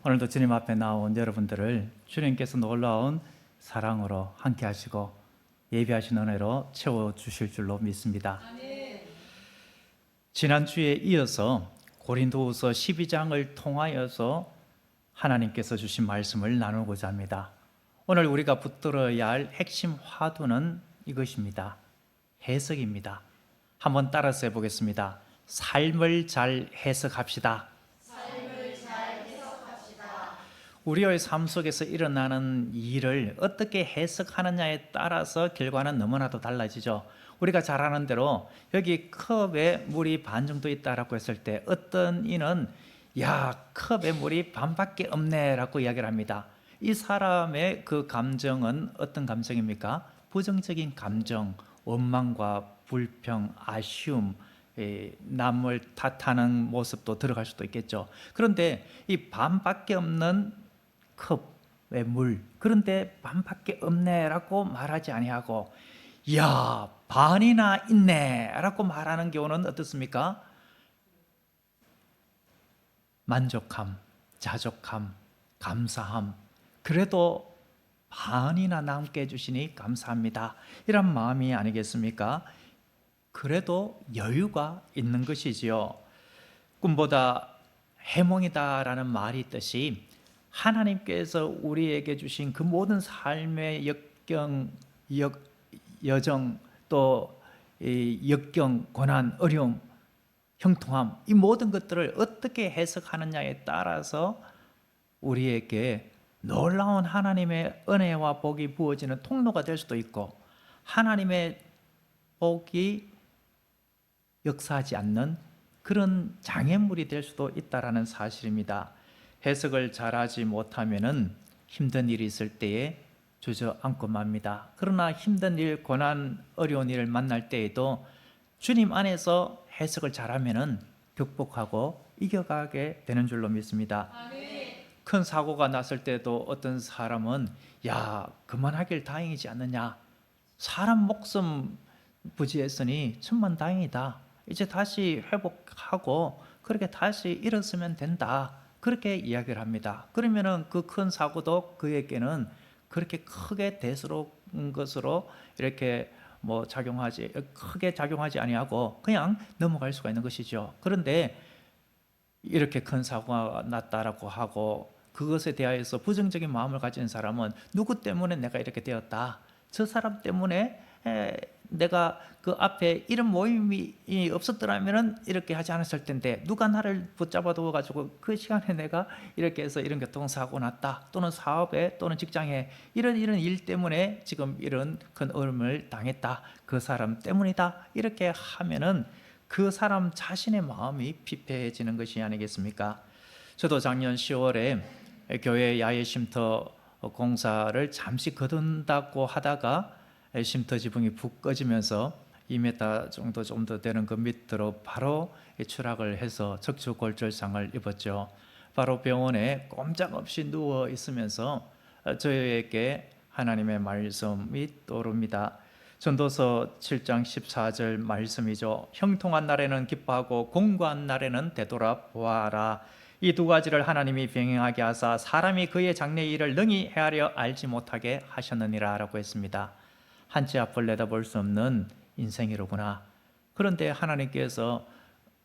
오늘도 주님 앞에 나온 여러분들을 주님께서 놀라운 사랑으로 함께 하시고 예비하신 은혜로 채워주실 줄로 믿습니다. 지난주에 이어서 고린도후서 12장을 통하여서 하나님께서 주신 말씀을 나누고자 합니다. 오늘 우리가 붙들어야 할 핵심 화두는 이것입니다. 해석입니다. 한번 따라서 해보겠습니다. 삶을 잘 해석합시다. 우리의 삶 속에서 일어나는 일을 어떻게 해석하느냐에 따라서 결과는 너무나도 달라지죠. 우리가 잘 아는 대로 여기 컵에 물이 반 정도 있다라고 했을 때 어떤 이는 컵에 물이 반밖에 없네 라고 이야기를 합니다. 이 사람의 그 감정은 어떤 감정입니까? 부정적인 감정, 원망과 불평, 아쉬움, 남을 탓하는 모습도 들어갈 수도 있겠죠. 그런데 이 반밖에 없는 컵의 물, 그런데 반밖에 없네 라고 말하지 아니하고 반이나 있네 라고 말하는 경우는 어떻습니까? 만족함, 자족함, 감사함, 그래도 반이나 남게 해주시니 감사합니다 이런 마음이 아니겠습니까? 그래도 여유가 있는 것이지요. 꿈보다 해몽이다라는 말이 있듯이 하나님께서 우리에게 주신 그 모든 삶의 여정, 또 역경, 고난, 어려움, 형통함, 이 모든 것들을 어떻게 해석하느냐에 따라서 우리에게 놀라운 하나님의 은혜와 복이 부어지는 통로가 될 수도 있고, 하나님의 복이 역사하지 않는 그런 장애물이 될 수도 있다는 사실입니다. 해석을 잘하지 못하면 힘든 일이 있을 때에 주저앉고 맙니다. 그러나 힘든 일, 고난, 어려운 일을 만날 때에도 주님 안에서 해석을 잘하면 극복하고 이겨가게 되는 줄로 믿습니다. 큰 사고가 났을 때도 어떤 사람은 그만하길 다행이지 않느냐, 사람 목숨 부지했으니 천만다행이다, 이제 다시 회복하고 그렇게 다시 일어서면 된다, 그렇게 이야기를 합니다. 그러면은 그 큰 사고도 그에게는 그렇게 크게 대수로운 것으로 이렇게 크게 작용하지 아니하고 그냥 넘어갈 수가 있는 것이죠. 그런데 이렇게 큰 사고가 났다라고 하고 그것에 대하여서 부정적인 마음을 가진 사람은 누구 때문에 내가 이렇게 되었다, 저 사람 때문에 내가 그 앞에 이런 모임이 없었더라면 이렇게 하지 않았을 텐데, 누가 나를 붙잡아 두어가지고 그 시간에 내가 이렇게 해서 이런 교통사고 났다, 또는 사업에 또는 직장에 이런 일 때문에 지금 이런 큰 어려움을 당했다, 그 사람 때문이다, 이렇게 하면은 그 사람 자신의 마음이 피폐해지는 것이 아니겠습니까? 저도 작년 10월에 교회 야외 쉼터 공사를 잠시 거둔다고 하다가 쉼터 지붕이 푹 꺼지면서 2m 정도 좀 더 되는 그 밑으로 바로 추락을 해서 척추골절상을 입었죠. 바로 병원에 꼼짝없이 누워 있으면서 저에게 하나님의 말씀이 떠오릅니다. 전도서 7장 14절 말씀이죠. 형통한 날에는 기뻐하고 공고한 날에는 되돌아보아라. 이 두 가지를 하나님이 병행하게 하사 사람이 그의 장래의 일을 능히 헤아려 알지 못하게 하셨느니라 라고 했습니다. 한치 앞을 내다볼 수 없는 인생이로구나. 그런데 하나님께서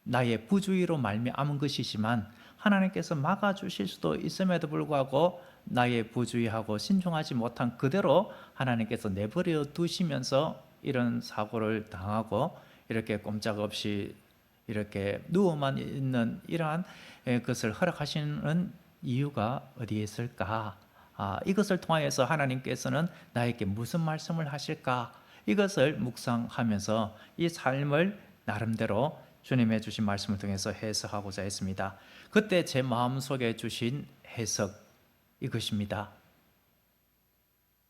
나의 부주의로 말미암은 것이지만 하나님께서 막아주실 수도 있음에도 불구하고 나의 부주의하고 신중하지 못한 그대로 하나님께서 내버려 두시면서 이런 사고를 당하고 이렇게 꼼짝없이 이렇게 누워만 있는 이러한 것을 허락하시는 이유가 어디에 있을까? 이것을 통하여서 하나님께서는 나에게 무슨 말씀을 하실까? 이것을 묵상하면서 이 삶을 나름대로 주님의 주신 말씀을 통해서 해석하고자 했습니다. 그때 제 마음속에 주신 해석 이것입니다.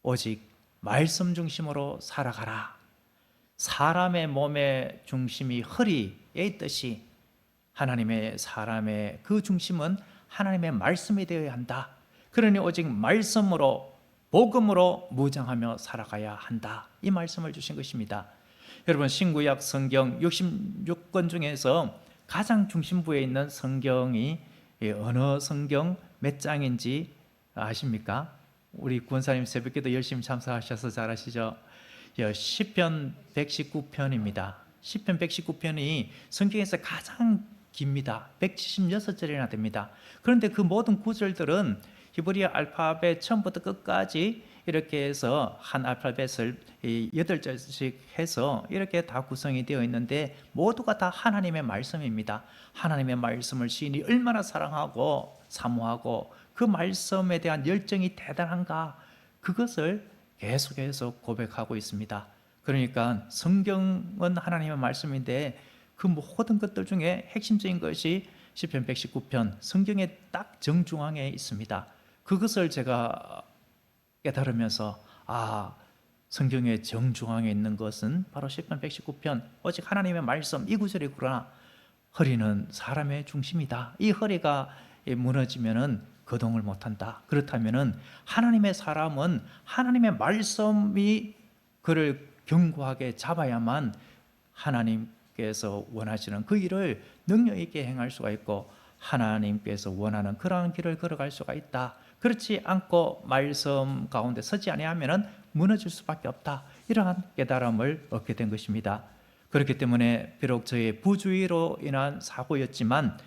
오직 말씀 중심으로 살아가라. 사람의 몸의 중심이 허리에 있듯이 사람의 그 중심은 하나님의 말씀이 되어야 한다. 그러니 오직 말씀으로, 복음으로 무장하며 살아가야 한다, 이 말씀을 주신 것입니다. 여러분, 신구약 성경 66권 중에서 가장 중심부에 있는 성경이 어느 성경? 몇 장인지 아십니까? 우리 권사님 새벽기도 열심히 참석하셔서 잘 아시죠? 시편 119편입니다. 시편 119편이 성경에서 가장 깁니다. 176절이나 됩니다. 그런데 그 모든 구절들은 히브리어 알파벳 처음부터 끝까지 이렇게 해서 한 알파벳을 8절씩 해서 이렇게 다 구성이 되어 있는데 모두가 다 하나님의 말씀입니다. 하나님의 말씀을 시인이 얼마나 사랑하고 사모하고 그 말씀에 대한 열정이 대단한가, 그것을 계속해서 고백하고 있습니다. 그러니까 성경은 하나님의 말씀인데 그 모든 것들 중에 핵심적인 것이 시편 119편 성경의 딱 정중앙에 있습니다. 그것을 제가 깨달으면서 성경의 정중앙에 있는 것은 바로 시편 119편 오직 하나님의 말씀 이 구절이구나. 허리는 사람의 중심이다. 이 허리가 무너지면은 거동을 못한다. 그렇다면은 하나님의 사람은 하나님의 말씀이 그를 견고하게 잡아야만 하나님께서 원하시는 그 일을 능력 있게 행할 수가 있고 하나님께서 원하는 그러한 길을 걸어갈 수가 있다. 그렇지 않고 말씀 가운데 서지 아니하면은 무너질 수밖에 없다. 이러한 깨달음을 얻게 된 것입니다. 그렇기 때문에 비록 저의 부주의로 인한 사고였지만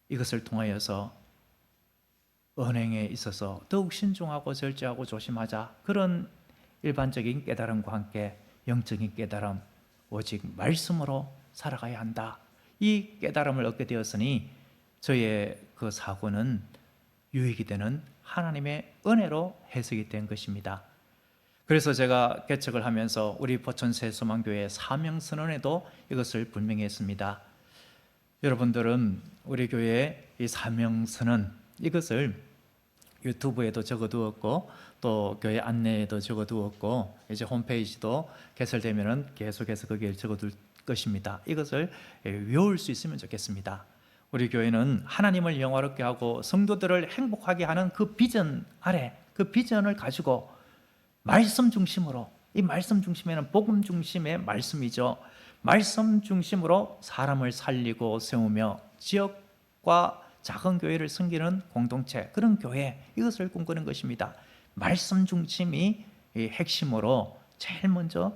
이것을 통하여서 언행에 있어서 더욱 신중하고 절제하고 조심하자, 그런 일반적인 깨달음과 함께 영적인 깨달음, 오직 말씀으로 살아가야 한다. 이 깨달음을 얻게 되었으니 저의 그 사고는 유익이 되는 하나님의 은혜로 해석이 된 것입니다. 그래서 제가 개척을 하면서 우리 포천 새소망교회 사명선언에도 이것을 분명히 했습니다. 여러분들은 우리 교회의 이 사명선언, 이것을 유튜브에도 적어두었고 또 교회 안내에도 적어두었고 이제 홈페이지도 개설되면은 계속해서 거기에 적어둘 것입니다. 이것을 외울 수 있으면 좋겠습니다. 우리 교회는 하나님을 영화롭게 하고 성도들을 행복하게 하는 그 비전 아래, 그 비전을 가지고 말씀 중심으로, 이 말씀 중심에는 복음 중심의 말씀이죠. 말씀 중심으로 사람을 살리고 세우며 지역과 작은 교회를 섬기는 공동체, 그런 교회, 이것을 꿈꾸는 것입니다. 말씀 중심이 핵심으로 제일 먼저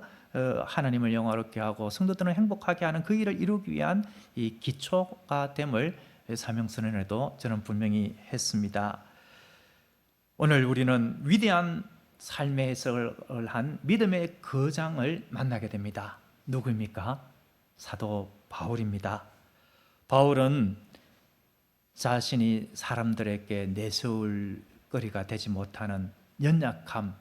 하나님을 영화롭게 하고 성도들을 행복하게 하는 그 일을 이루기 위한 이 기초가 됨을 사명선언에도 저는 분명히 했습니다. 오늘 우리는 위대한 삶의 해석을 한 믿음의 거장을 만나게 됩니다. 누구입니까? 사도 바울입니다. 바울은 자신이 사람들에게 내세울 거리가 되지 못하는 연약함,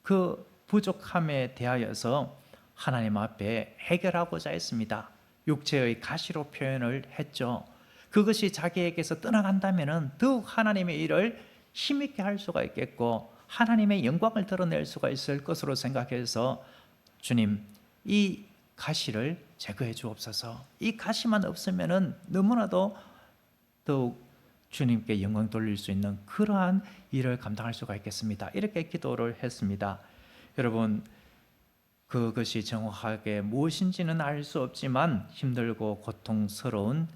그 부족함에 대하여서 하나님 앞에 해결하고자 했습니다. 육체의 가시로 표현을 했죠. 그것이 자기에게서 떠나간다면 더욱 하나님의 일을 힘있게 할 수가 있겠고 하나님의 영광을 드러낼 수가 있을 것으로 생각해서 주님, 이 가시를 제거해 주옵소서. 이 가시만 없으면은 너무나도 더욱 주님께 영광 돌릴 수 있는 그러한 일을 감당할 수가 있겠습니다. 이렇게 기도를 했습니다. 여러분, 그것이 정확하게 무엇인지는 알 수 없지만 힘들고 고통스러운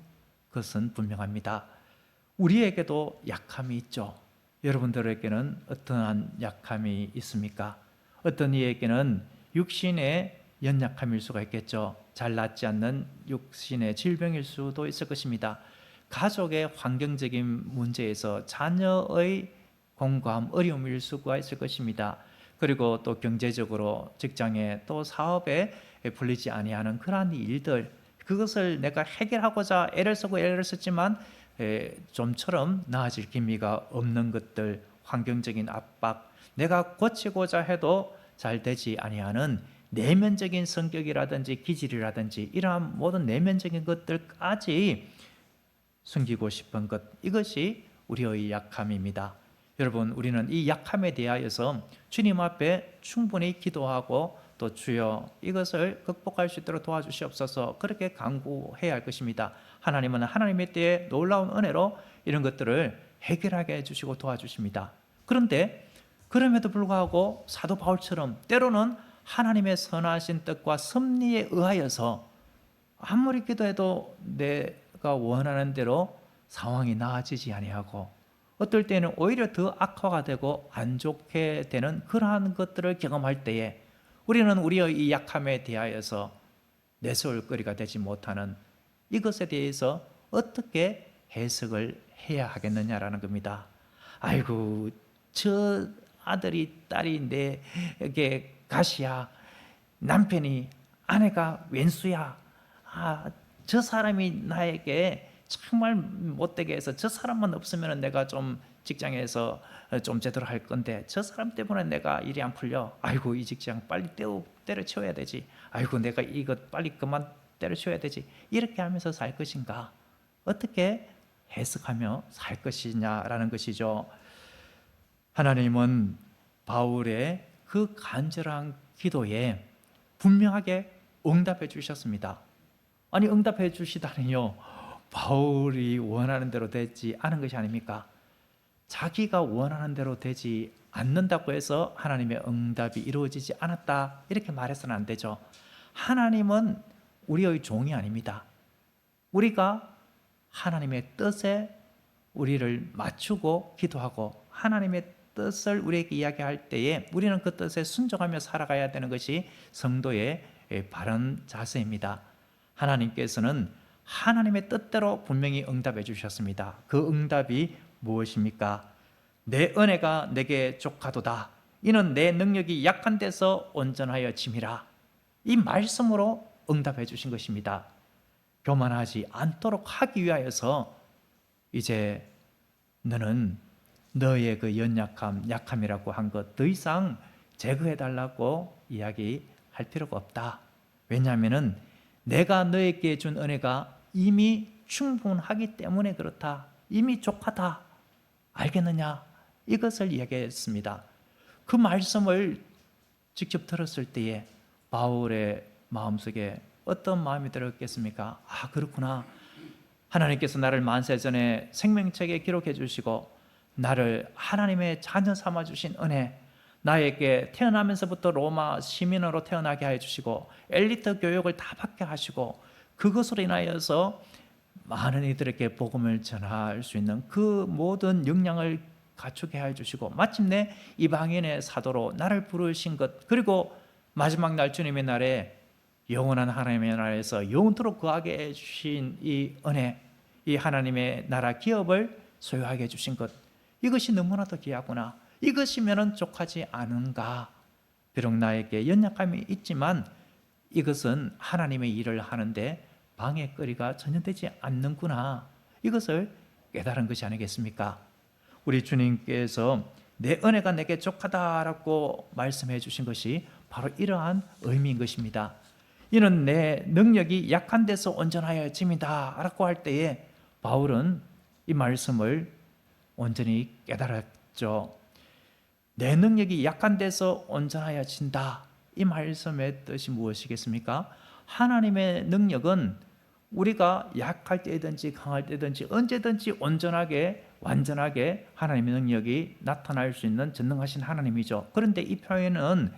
것은 분명합니다. 우리에게도 약함이 있죠. 여러분들에게는 어떠한 약함이 있습니까? 어떤 이에게는 육신의 연약함일 수가 있겠죠. 잘 낫지 않는 육신의 질병일 수도 있을 것입니다. 가족의 환경적인 문제에서 자녀의 공고함, 어려움일 수가 있을 것입니다. 그리고 또 경제적으로 직장에 또 사업에 풀리지 아니하는 그러한 일들, 그것을 내가 해결하고자 애를 쓰고 애를 썼지만 좀처럼 나아질 기미가 없는 것들, 환경적인 압박, 내가 고치고자 해도 잘 되지 아니하는 내면적인 성격이라든지 기질이라든지 이러한 모든 내면적인 것들까지 숨기고 싶은 것, 이것이 우리의 약함입니다. 여러분, 우리는 이 약함에 대하여서 주님 앞에 충분히 기도하고 또 주여 이것을 극복할 수 있도록 도와주시옵소서, 그렇게 간구해야 할 것입니다. 하나님은 하나님의 때에 놀라운 은혜로 이런 것들을 해결하게 해주시고 도와주십니다. 그런데 그럼에도 불구하고 사도 바울처럼 때로는 하나님의 선하신 뜻과 섭리에 의하여서 아무리 기도해도 내가 원하는 대로 상황이 나아지지 아니하고 어떨 때는 오히려 더 악화가 되고 안 좋게 되는 그러한 것들을 경험할 때에 우리는 우리의 이 약함에 대하여서 내세울 거리가 되지 못하는 이것에 대해서 어떻게 해석을 해야 하겠느냐라는 겁니다. 아이고, 저 아들이 딸이 내게 가시야, 남편이 아내가 왼수야, 저 사람이 나에게 정말 못되게 해서 저 사람만 없으면 내가 좀 직장에서 좀 제대로 할 건데 저 사람 때문에 내가 일이 안 풀려. 아이고, 이 직장 빨리 때려치워야 되지. 아이고, 내가 이것 빨리 그만 때려치워야 되지. 이렇게 하면서 살 것인가? 어떻게 해석하며 살 것이냐라는 것이죠. 하나님은 바울의 그 간절한 기도에 분명하게 응답해 주셨습니다. 아니, 응답해 주시다니요, 바울이 원하는 대로 되지 않은 것이 아닙니까? 자기가 원하는 대로 되지 않는다고 해서 하나님의 응답이 이루어지지 않았다, 이렇게 말해서는 안 되죠. 하나님은 우리의 종이 아닙니다. 우리가 하나님의 뜻에 우리를 맞추고 기도하고 하나님의 뜻을 우리에게 이야기할 때에 우리는 그 뜻에 순종하며 살아가야 되는 것이 성도의 바른 자세입니다. 하나님께서는 하나님의 뜻대로 분명히 응답해 주셨습니다. 그 응답이 무엇입니까? 내 은혜가 내게 족하도다. 이는 내 능력이 약한 데서 온전하여 짐이라. 이 말씀으로 응답해 주신 것입니다. 교만하지 않도록 하기 위하여서 이제 너는 너의 그 연약함, 약함이라고 한 것 더 이상 제거해 달라고 이야기할 필요가 없다. 왜냐하면 내가 너에게 준 은혜가 이미 충분하기 때문에 그렇다. 이미 족하다. 알겠느냐? 이것을 이야기했습니다. 그 말씀을 직접 들었을 때에 바울의 마음속에 어떤 마음이 들었겠습니까? 그렇구나. 하나님께서 나를 만세전에 생명책에 기록해 주시고 나를 하나님의 자녀 삼아 주신 은혜, 나에게 태어나면서부터 로마 시민으로 태어나게 해 주시고 엘리트 교육을 다 받게 하시고 그것으로 인하여서 많은 이들에게 복음을 전할 수 있는 그 모든 역량을 갖추게 해 주시고 마침내 이방인의 사도로 나를 부르신 것, 그리고 마지막 날 주님의 날에 영원한 하나님의 나라에서 영원토록 거하게 해주신 이 은혜, 이 하나님의 나라 기업을 소유하게 해주신 것, 이것이 너무나도 귀하구나. 이것이면 족하지 않은가? 비록 나에게 연약함이 있지만 이것은 하나님의 일을 하는데 방해거리가 전혀 되지 않는구나. 이것을 깨달은 것이 아니겠습니까? 우리 주님께서 내 은혜가 내게 족하다라고 말씀해 주신 것이 바로 이러한 의미인 것입니다. 이는 내 능력이 약한 데서 온전하여 짐이다 라고 할 때에 바울은 이 말씀을 온전히 깨달았죠. 내 능력이 약한 데서 온전하여 진다. 이 말씀의 뜻이 무엇이겠습니까? 하나님의 능력은 우리가 약할 때든지 강할 때든지 언제든지 온전하게 완전하게 하나님의 능력이 나타날 수 있는 전능하신 하나님이죠. 그런데 이 표현은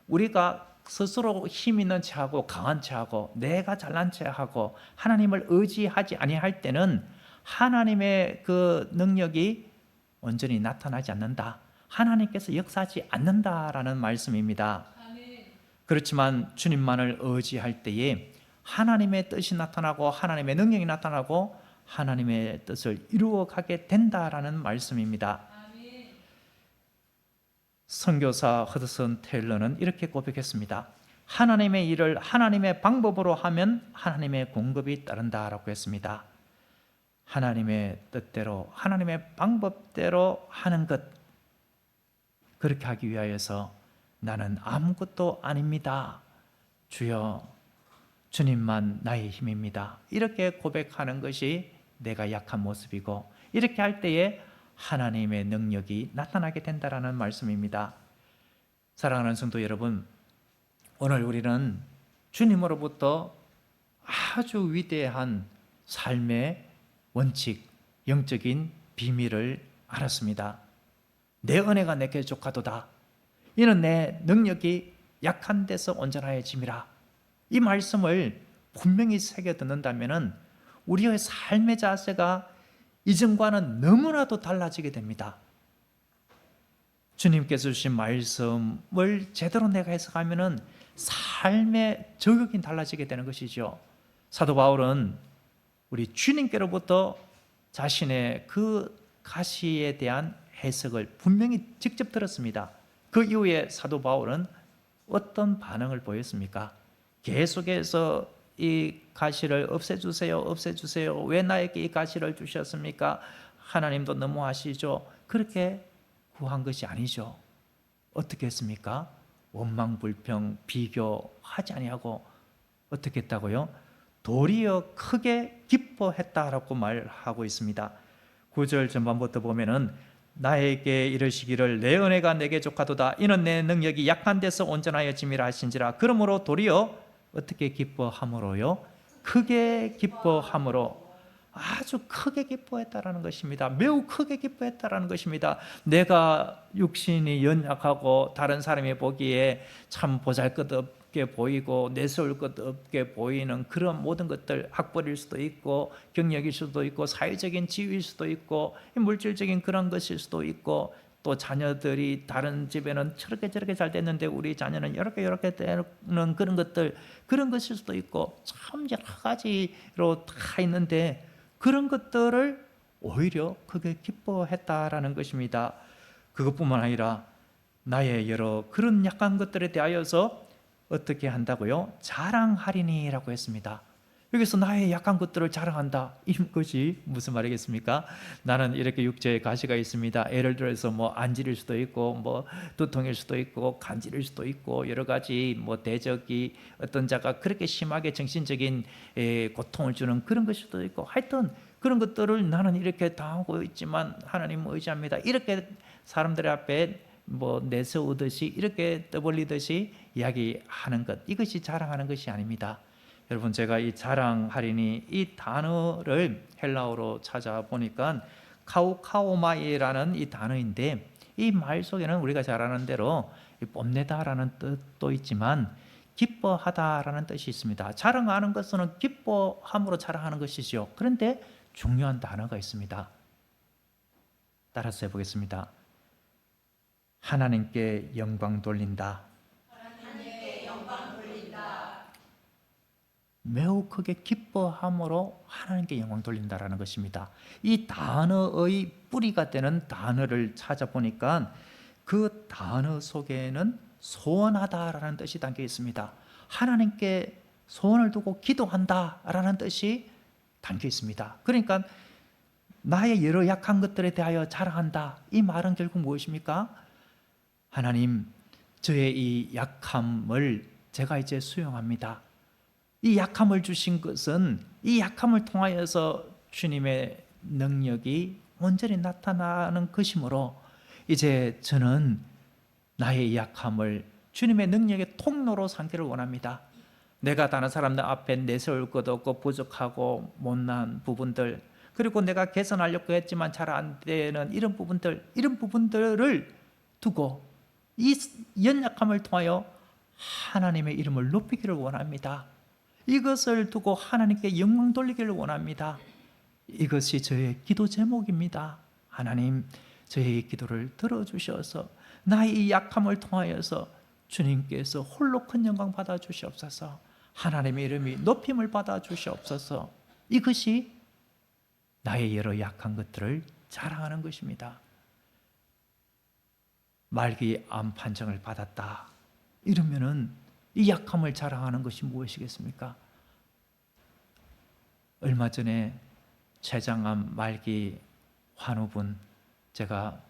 우리가 스스로 힘 있는 체하고 강한 체하고 내가 잘난 체하고 하나님을 의지하지 아니할 때는 하나님의 그 능력이 온전히 나타나지 않는다. 하나님께서 역사하지 않는다라는 말씀입니다. 그렇지만 주님만을 의지할 때에 하나님의 뜻이 나타나고 하나님의 능력이 나타나고 하나님의 뜻을 이루어가게 된다라는 말씀입니다. 선교사 허드슨 테일러는 이렇게 고백했습니다. 하나님의 일을 하나님의 방법으로 하면 하나님의 공급이 따른다라고 했습니다. 하나님의 뜻대로 하나님의 방법대로 하는 것, 그렇게 하기 위하여서 나는 아무것도 아닙니다. 주여, 주님만 나의 힘입니다. 이렇게 고백하는 것이 내가 약한 모습이고 이렇게 할 때에 하나님의 능력이 나타나게 된다라는 말씀입니다. 사랑하는 성도 여러분, 오늘 우리는 주님으로부터 아주 위대한 삶의 원칙, 영적인 비밀을 알았습니다. 내 은혜가 내게 족하도다. 이는 내 능력이 약한 데서 온전하여 짐이라. 이 말씀을 분명히 새겨 듣는다면 우리의 삶의 자세가 이전과는 너무나도 달라지게 됩니다. 주님께서 주신 말씀을 제대로 내가 해석하면은 삶의 저격이 달라지게 되는 것이죠. 사도 바울은 우리 주님께로부터 자신의 그 가시에 대한 해석을 분명히 직접 들었습니다. 그 이후에 사도 바울은 어떤 반응을 보였습니까? 계속해서 이 가시를 없애주세요, 없애주세요. 왜 나에게 이 가시를 주셨습니까? 하나님도 너무하시죠. 그렇게 구한 것이 아니죠. 어떻게 했습니까? 원망불평, 비교하지 아니하고 어떻게 했다고요? 도리어 크게 기뻐했다라고 말하고 있습니다. 9절 전반부터 보면은 나에게 이르시기를 내 은혜가 내게 족하도다. 이는 내 능력이 약한 데서 온전하여 짐이라 하신지라. 그러므로 도리어 어떻게 기뻐함으로요? 크게 기뻐함으로. 아주 크게 기뻐했다라는 것입니다. 매우 크게 기뻐했다라는 것입니다. 내가 육신이 연약하고 다른 사람이 보기에 참 보잘것없게 보이고 내세울 것 없게 보이는 그런 모든 것들, 학벌일 수도 있고 경력일 수도 있고 사회적인 지위일 수도 있고 물질적인 그런 것일 수도 있고 또 자녀들이 다른 집에는 저렇게 잘 됐는데 우리 자녀는 이렇게 되는 그런 것들, 그런 것일 수도 있고 참 여러 가지로 다 있는데 그런 것들을 오히려 크게 기뻐했다라는 것입니다. 그것뿐만 아니라 나의 여러 그런 약한 것들에 대하여서 어떻게 한다고요? 자랑하리니라고 했습니다. 여기서 나의 약한 것들을 자랑한다. 이것이 무슨 말이겠습니까? 나는 이렇게 육체에 가시가 있습니다. 예를 들어서 뭐 안질일 수도 있고 뭐 두통일 수도 있고 간질일 수도 있고 여러 가지 뭐 대적이 어떤 자가 그렇게 심하게 정신적인 고통을 주는 그런 것일 수도 있고 하여튼 그런 것들을 나는 이렇게 당하고 있지만 하나님 의지합니다. 이렇게 사람들 앞에 뭐 내세우듯이 이렇게 떠벌리듯이 이야기하는 것, 이것이 자랑하는 것이 아닙니다. 여러분, 제가 이 자랑하리니 이 단어를 헬라어로 찾아보니까 카우카오마이라는 이 단어인데 이 말 속에는 우리가 잘 아는 대로 뽐내다라는 뜻도 있지만 기뻐하다라는 뜻이 있습니다. 자랑하는 것은 기뻐함으로 자랑하는 것이죠. 그런데 중요한 단어가 있습니다. 따라서 해보겠습니다. 하나님께 영광 돌린다. 매우 크게 기뻐함으로 하나님께 영광 돌린다라는 것입니다. 이 단어의 뿌리가 되는 단어를 찾아보니까 그 단어 속에는 소원하다라는 뜻이 담겨 있습니다. 하나님께 소원을 두고 기도한다라는 뜻이 담겨 있습니다. 그러니까 나의 여러 약한 것들에 대하여 자랑한다. 이 말은 결국 무엇입니까? 하나님, 저의 이 약함을 제가 이제 수용합니다. 이 약함을 주신 것은 이 약함을 통하여서 주님의 능력이 온전히 나타나는 것이므로 이제 저는 나의 약함을 주님의 능력의 통로로 삼기를 원합니다. 내가 다른 사람들 앞에 내세울 것 없고 부족하고 못난 부분들, 그리고 내가 개선하려고 했지만 잘 안 되는 이런 부분들을 두고 이 연약함을 통하여 하나님의 이름을 높이기를 원합니다. 이것을 두고 하나님께 영광 돌리기를 원합니다. 이것이 저의 기도 제목입니다. 하나님, 저의 기도를 들어주셔서 나의 이 약함을 통하여서 주님께서 홀로 큰 영광 받아주시옵소서. 하나님의 이름이 높임을 받아주시옵소서. 이것이 나의 여러 약한 것들을 자랑하는 것입니다. 말기 암 판정을 받았다 이러면은 이 약함을 자랑하는 것이 무엇이겠습니까? 얼마 전에 췌장암 말기 환우분 제가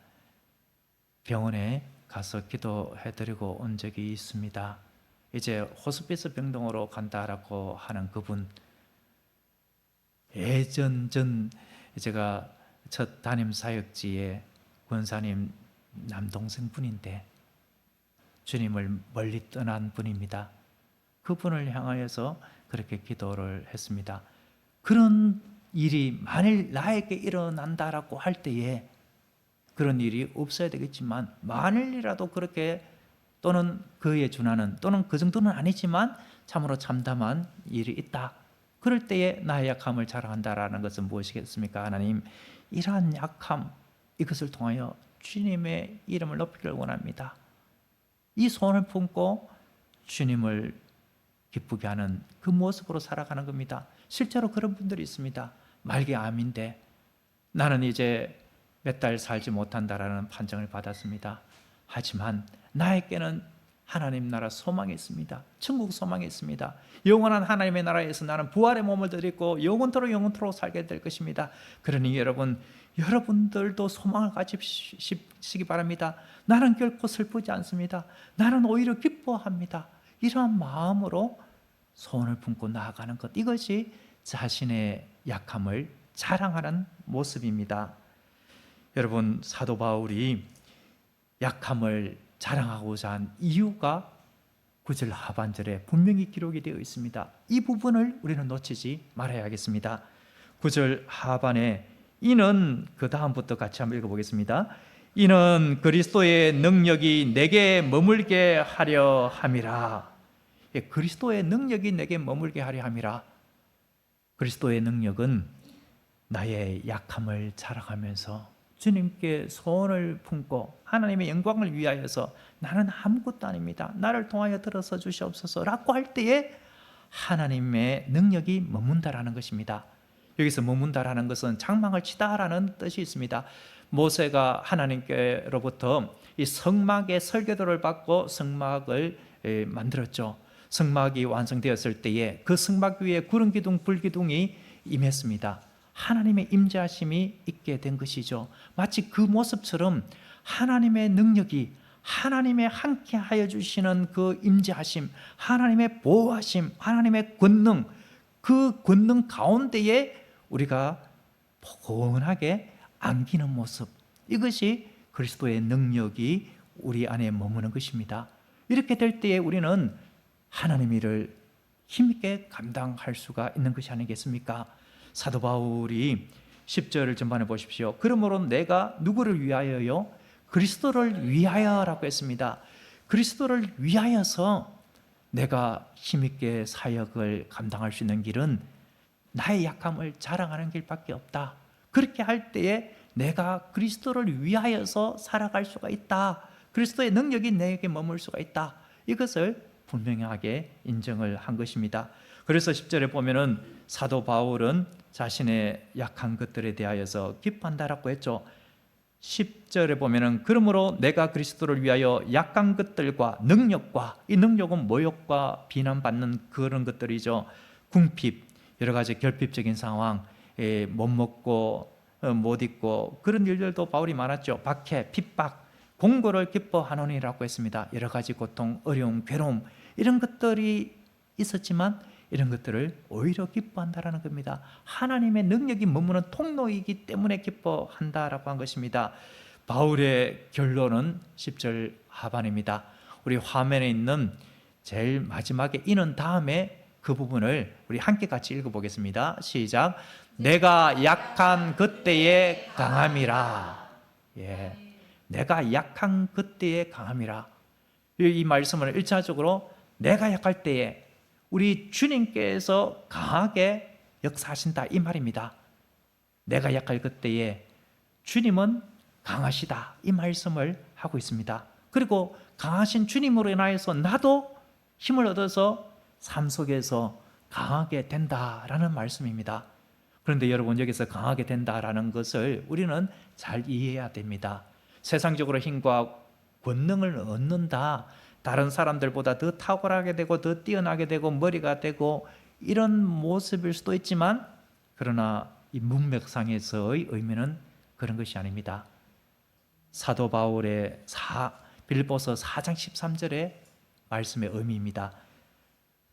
병원에 가서 기도해드리고 온 적이 있습니다. 이제 호스피스 병동으로 간다라고 하는 그분, 예전 제가 첫 담임 사역지에 권사님 남동생분인데 주님을 멀리 떠난 분입니다. 그분을 향하여서 그렇게 기도를 했습니다. 그런 일이 만일 나에게 일어난다라고 할 때에 그런 일이 없어야 되겠지만 만일이라도 그렇게 또는 그에 준하는 또는 그 정도는 아니지만 참으로 참담한 일이 있다. 그럴 때에 나의 약함을 자랑한다라는 것은 무엇이겠습니까? 하나님, 이러한 약함, 이것을 통하여 주님의 이름을 높이기를 원합니다. 이 소원을 품고 주님을 기쁘게 하는 그 모습으로 살아가는 겁니다. 실제로 그런 분들이 있습니다. 말기 암인데 나는 이제 몇 달 살지 못한다라는 판정을 받았습니다. 하지만 나에게는 하나님 나라 소망이 있습니다. 천국 소망이 있습니다. 영원한 하나님의 나라에서 나는 부활의 몸을 드리고 영원토록 살게 될 것입니다. 그러니 여러분들도 소망을 가지시기 바랍니다. 나는 결코 슬프지 않습니다. 나는 오히려 기뻐합니다. 이러한 마음으로 소원을 품고 나아가는 것, 이것이 자신의 약함을 자랑하는 모습입니다. 여러분, 사도 바울이 약함을 자랑하고자 한 이유가 9절 하반절에 분명히 기록이 되어 있습니다. 이 부분을 우리는 놓치지 말아야겠습니다. 9절 하반에 이는, 그 다음부터 같이 한번 읽어보겠습니다. 이는 그리스도의 능력이 내게 머물게 하려 함이라. 그리스도의 능력이 내게 머물게 하려 함이라. 그리스도의 능력은 나의 약함을 자랑하면서 주님께 소원을 품고 하나님의 영광을 위하여서 나는 아무것도 아닙니다, 나를 통하여 들어서 주시옵소서 라고 할 때에 하나님의 능력이 머문다라는 것입니다. 여기서 머문다라는 것은 장막을 치다라는 뜻이 있습니다. 모세가 하나님께로부터 이 성막의 설계도를 받고 성막을 만들었죠. 성막이 완성되었을 때에 그 성막 위에 구름 기둥, 불 기둥이 임했습니다. 하나님의 임재하심이 있게 된 것이죠. 마치 그 모습처럼 하나님의 능력이, 하나님의 함께 하여 주시는 그 임재하심, 하나님의 보호하심, 하나님의 권능, 그 권능 가운데에 우리가 포근하게 안기는 모습, 이것이 그리스도의 능력이 우리 안에 머무는 것입니다. 이렇게 될 때에 우리는 하나님의 일을 힘있게 감당할 수가 있는 것이 아니겠습니까? 사도 바울이 10절을 전반해 보십시오. 그러므로 내가 누구를 위하여요? 그리스도를 위하여라고 했습니다. 그리스도를 위하여서 내가 힘있게 사역을 감당할 수 있는 길은 나의 약함을 자랑하는 길밖에 없다. 그렇게 할 때에 내가 그리스도를 위하여서 살아갈 수가 있다. 그리스도의 능력이 내게 머물 수가 있다. 이것을 분명하게 인정을 한 것입니다. 그래서 10절에 보면은 사도 바울은 자신의 약한 것들에 대하여서 기뻐한다라고 했죠. 10절에 보면은 그러므로 내가 그리스도를 위하여 약한 것들과 능력과, 이 능력은 모욕과 비난받는 그런 것들이죠. 궁핍, 여러 가지 결핍적인 상황, 못 먹고 못 입고 그런 일들도 바울이 많았죠. 박해, 핍박, 공고를 기뻐하노니라고 했습니다. 여러 가지 고통, 어려움, 괴로움, 이런 것들이 있었지만 이런 것들을 오히려 기뻐한다라는 겁니다. 하나님의 능력이 머무는 통로이기 때문에 기뻐한다라고 한 것입니다. 바울의 결론은 10절 하반입니다. 우리 화면에 있는 제일 마지막에 이는 다음에 그 부분을 우리 함께 같이 읽어보겠습니다. 시작. 내가 약한 그때에 강함이라. 내가 약한 그때에 강함이라. 이 말씀을 1차적으로 내가 약할 때에 우리 주님께서 강하게 역사하신다, 이 말입니다. 내가 약할 그때에 주님은 강하시다, 이 말씀을 하고 있습니다. 그리고 강하신 주님으로 인하여서 나도 힘을 얻어서 삶 속에서 강하게 된다라는 말씀입니다. 그런데 여러분, 여기서 강하게 된다라는 것을 우리는 잘 이해해야 됩니다. 세상적으로 힘과 권능을 얻는다, 다른 사람들보다 더 탁월하게 되고 더 뛰어나게 되고 머리가 되고 이런 모습일 수도 있지만, 그러나 이 문맥상에서의 의미는 그런 것이 아닙니다. 사도 바울의 빌립보서 4장 13절의 말씀의 의미입니다.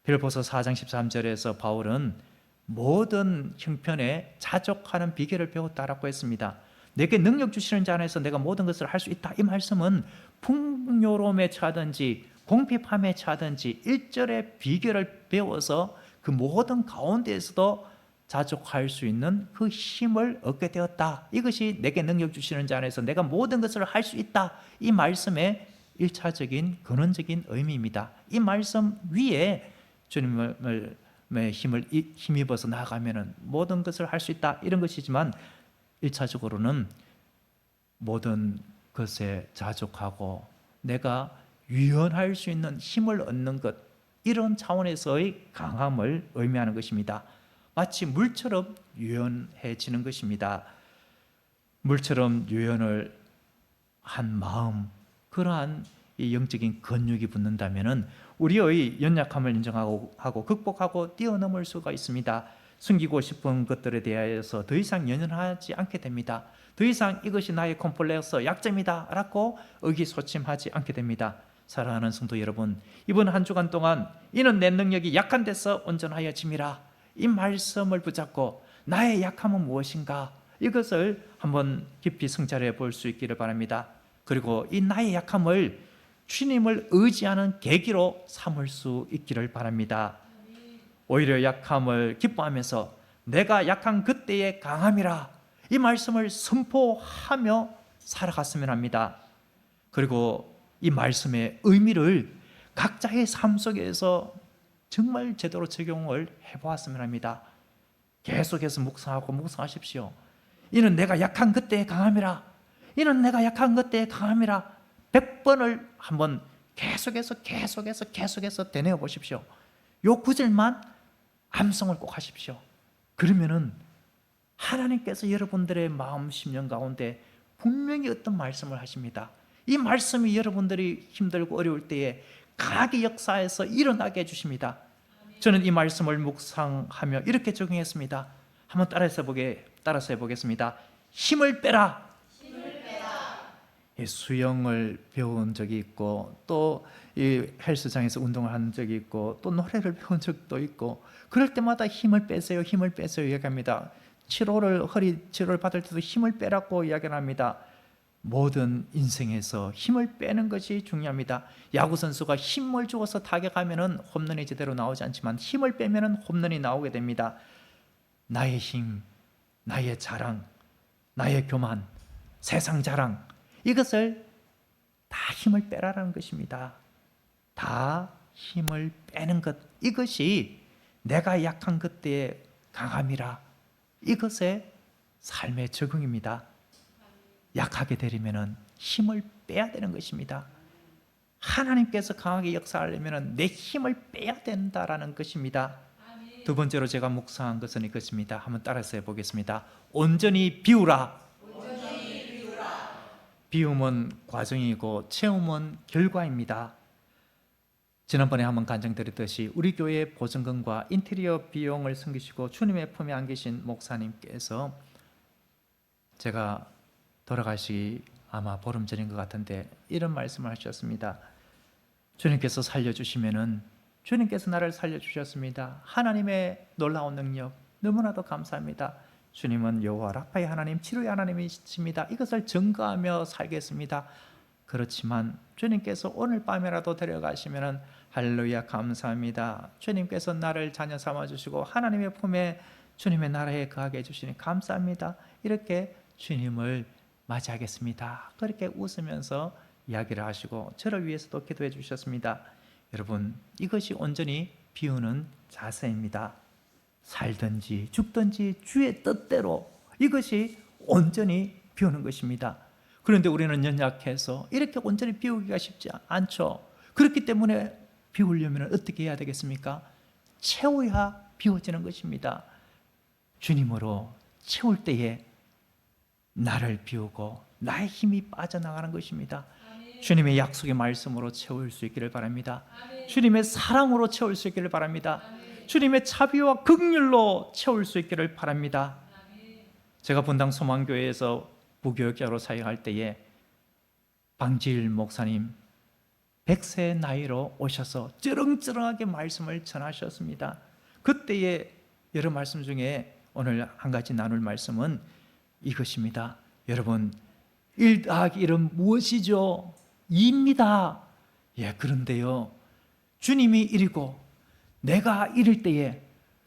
빌립보서 4장 13절에서 바울은 모든 형편에 자족하는 비결을 배웠다라고 했습니다. 내게 능력 주시는 자 안에서 내가 모든 것을 할 수 있다, 이 말씀은 풍요로움에 처하든지 공핍함에 처하든지 일절의 비결을 배워서 그 모든 가운데에서도 자족할 수 있는 그 힘을 얻게 되었다. 이것이 내게 능력 주시는 자 안에서 내가 모든 것을 할 수 있다, 이 말씀의 1차적인 근원적인 의미입니다. 이 말씀 위에 주님의 힘을 힘입어서 나아가면 모든 것을 할 수 있다, 이런 것이지만 1차적으로는 모든 것에 자족하고 내가 유연할 수 있는 힘을 얻는 것, 이런 차원에서의 강함을 의미하는 것입니다. 마치 물처럼 유연해지는 것입니다. 물처럼 유연을 한 마음, 그러한 이 영적인 근육이 붙는다면 우리의 연약함을 인정하고 극복하고 뛰어넘을 수가 있습니다. 숨기고 싶은 것들에 대해서 더 이상 연연하지 않게 됩니다. 더 이상 이것이 나의 컴플렉스, 약점이다 라고 의기소침하지 않게 됩니다. 사랑하는 성도 여러분, 이번 한 주간 동안 이는 내 능력이 약한 데서 온전하여 짐이라, 이 말씀을 붙잡고 나의 약함은 무엇인가, 이것을 한번 깊이 성찰해 볼 수 있기를 바랍니다. 그리고 이 나의 약함을 주님을 의지하는 계기로 삼을 수 있기를 바랍니다. 오히려 약함을 기뻐하면서 내가 약한 그때의 강함이라, 이 말씀을 선포하며 살아갔으면 합니다. 그리고 이 말씀의 의미를 각자의 삶 속에서 정말 제대로 적용을 해보았으면 합니다. 계속해서 묵상하십시오. 이는 내가 약한 그때의 강함이라, 이는 내가 약한 그때의 강함이라 100번을 한번 계속해서 되뇌어 보십시오. 요 구절만 암송을 꼭 하십시오. 그러면은 하나님께서 여러분들의 마음 심령 가운데 분명히 어떤 말씀을 하십니다. 이 말씀이 여러분들이 힘들고 어려울 때에 강하게 역사해서 일어나게 해주십니다. 저는 이 말씀을 묵상하며 이렇게 적용했습니다. 한번 따라서 해보겠습니다. 힘을 빼라. 수영을 배운 적이 있고 또 이 헬스장에서 운동을 한 적이 있고 또 노래를 배운 적도 있고, 그럴 때마다 힘을 빼세요 이야기합니다. 허리 치료를 받을 때도 힘을 빼라고 이야기를 합니다. 모든 인생에서 힘을 빼는 것이 중요합니다. 야구 선수가 힘을 주어서 타격하면 홈런이 제대로 나오지 않지만 힘을 빼면 홈런이 나오게 됩니다. 나의 힘, 나의 자랑, 나의 교만, 세상 자랑, 이것을 다 힘을 빼라라는 것입니다. 다 힘을 빼는 것, 이것이 내가 약한 그때의 강함이라, 이것의 삶의 적응입니다. 약하게 되려면 힘을 빼야 되는 것입니다. 하나님께서 강하게 역사하려면 내 힘을 빼야 된다라는 것입니다. 두 번째로 제가 묵상한 것은 이것입니다. 한번 따라서 해보겠습니다. 온전히 비우라. 비움은 과정이고 체험은 결과입니다. 지난번에 한번 간증드렸듯이 우리 교회 보증금과 인테리어 비용을 섬기시고 주님의 품에 안기신 목사님께서, 제가 돌아가시기 아마 보름 전인 것 같은데 이런 말씀을 하셨습니다. 주님께서 살려주시면은, 주님께서 나를 살려주셨습니다. 하나님의 놀라운 능력 너무나도 감사합니다. 주님은 여호와 라파의 하나님, 치료의 하나님이십니다. 이것을 증거하며 살겠습니다. 그렇지만 주님께서 오늘 밤이라도 데려가시면은 할렐루야 감사합니다. 주님께서 나를 자녀 삼아주시고 하나님의 품에 주님의 나라에 거하게 해주시니 감사합니다. 이렇게 주님을 맞이하겠습니다. 그렇게 웃으면서 이야기를 하시고 저를 위해서도 기도해 주셨습니다. 여러분, 이것이 온전히 비우는 자세입니다. 살든지 죽든지 주의 뜻대로, 이것이 온전히 비우는 것입니다. 그런데 우리는 연약해서 이렇게 온전히 비우기가 쉽지 않죠. 그렇기 때문에 비우려면 어떻게 해야 되겠습니까? 채워야 비워지는 것입니다. 주님으로 채울 때에 나를 비우고 나의 힘이 빠져나가는 것입니다. 주님의 약속의 말씀으로 채울 수 있기를 바랍니다. 주님의 사랑으로 채울 수 있기를 바랍니다. 주님의 자비와 긍휼로 채울 수 있기를 바랍니다. 제가 분당 소망교회에서 부교육자로 사역할 때에 방지일 목사님 100세 나이로 오셔서 쩌렁쩌렁하게 말씀을 전하셨습니다. 그때의 여러 말씀 중에 오늘 한 가지 나눌 말씀은 이것입니다. 여러분, 1 더하기 1은 무엇이죠? 2입니다. 예, 그런데요, 주님이 1이고 내가 1일 때에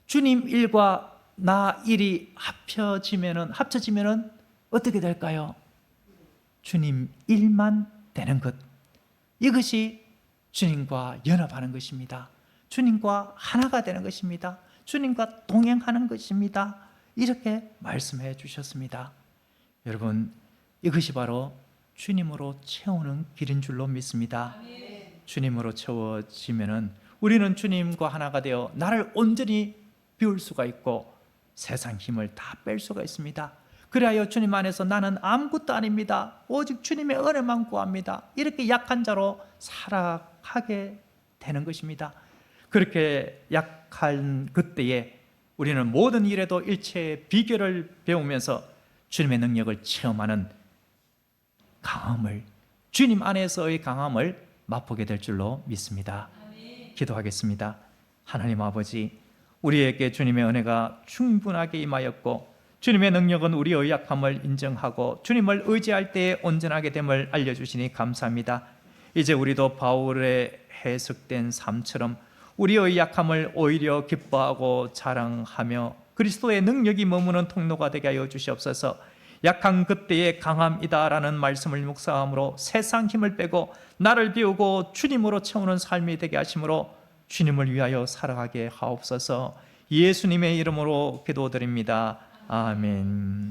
주님 1과 나 1이 합쳐지면은 어떻게 될까요? 주님 1만 되는 것, 이것이 주님과 연합하는 것입니다. 주님과 하나가 되는 것입니다. 주님과 동행하는 것입니다. 이렇게 말씀해 주셨습니다. 여러분, 이것이 바로 주님으로 채우는 길인 줄로 믿습니다. 주님으로 채워지면은 우리는 주님과 하나가 되어 나를 온전히 비울 수가 있고 세상 힘을 다 뺄 수가 있습니다. 그리하여 주님 안에서 나는 아무것도 아닙니다, 오직 주님의 은혜만 구합니다, 이렇게 약한 자로 살아가게 되는 것입니다. 그렇게 약한 그때에 우리는 모든 일에도 일체의 비결을 배우면서 주님의 능력을 체험하는 강함을, 주님 안에서의 강함을 맛보게 될 줄로 믿습니다. 기도하겠습니다. 하나님 아버지, 우리에게 주님의 은혜가 충분하게 임하였고 주님의 능력은 우리의 약함을 인정하고 주님을 의지할 때에 온전하게 됨을 알려주시니 감사합니다. 이제 우리도 바울의 해석된 삶처럼 우리의 약함을 오히려 기뻐하고 자랑하며 그리스도의 능력이 머무는 통로가 되게 하여 주시옵소서. 약한 그때의 강함이다라는 말씀을 묵상함으로 세상 힘을 빼고 나를 비우고 주님으로 채우는 삶이 되게 하심으로 주님을 위하여 살아가게 하옵소서. 예수님의 이름으로 기도드립니다. 아멘.